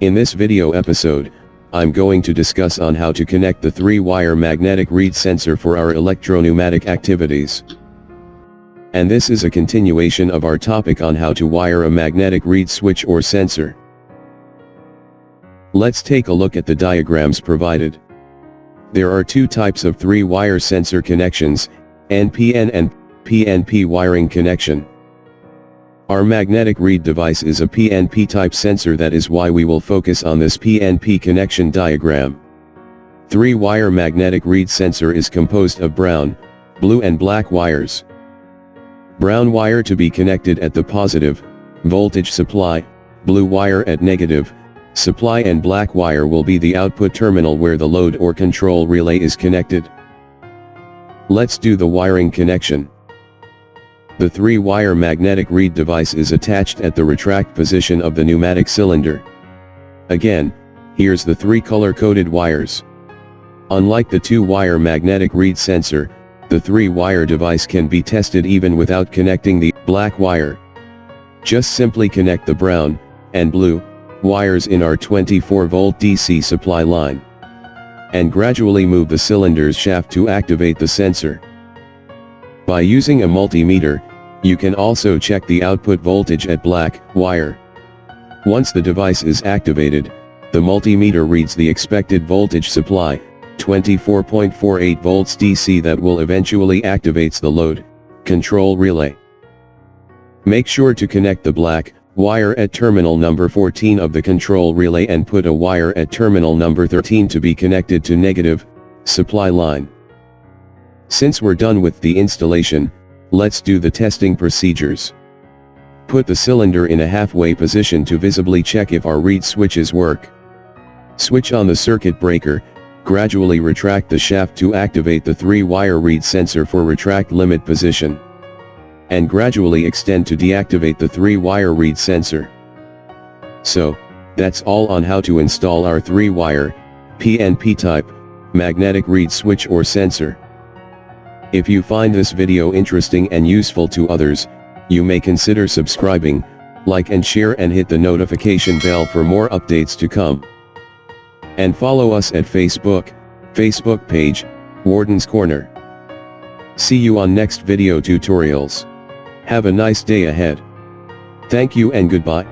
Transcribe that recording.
In this video episode, I'm going to discuss on how to connect the 3-wire magnetic reed sensor for our electro-pneumatic activities. And this is a continuation of our topic on how to wire a magnetic reed switch or sensor. Let's take a look at the diagrams provided. There are two types of 3-wire sensor connections, NPN and PNP wiring connection. Our magnetic reed device is a PNP type sensor, that is why we will focus on this PNP connection diagram. 3-wire magnetic reed sensor is composed of brown, blue and black wires. Brown wire to be connected at the positive voltage supply, blue wire at negative supply, and black wire will be the output terminal where the load or control relay is connected. Let's do the wiring connection. The 3-wire magnetic reed device is attached at the retract position of the pneumatic cylinder. Again, here's the 3 color-coded wires. Unlike the 2-wire magnetic reed sensor, the 3-wire device can be tested even without connecting the black wire. Just simply connect the brown and blue wires in our 24-volt DC supply line, and gradually move the cylinder's shaft to activate the sensor. By using a multimeter, you can also check the output voltage at black wire. Once the device is activated, the multimeter reads the expected voltage supply, 24.48 volts DC, that will eventually activates the load control relay. Make sure to connect the black wire at terminal number 14 of the control relay and put a wire at terminal number 13 to be connected to negative supply line. Since we're done with the installation, let's do the testing procedures. Put the cylinder in a halfway position to visibly check if our reed switches work. Switch on the circuit breaker, gradually retract the shaft to activate the 3-wire reed sensor for retract limit position, and gradually extend to deactivate the 3-wire reed sensor. So, that's all on how to install our 3-wire, PNP type, magnetic reed switch or sensor. If you find this video interesting and useful to others, you may consider subscribing, like and share, and hit the notification bell for more updates to come. And follow us at Facebook page, Warden's Corner. See you on next video tutorials. Have a nice day ahead. Thank you and goodbye.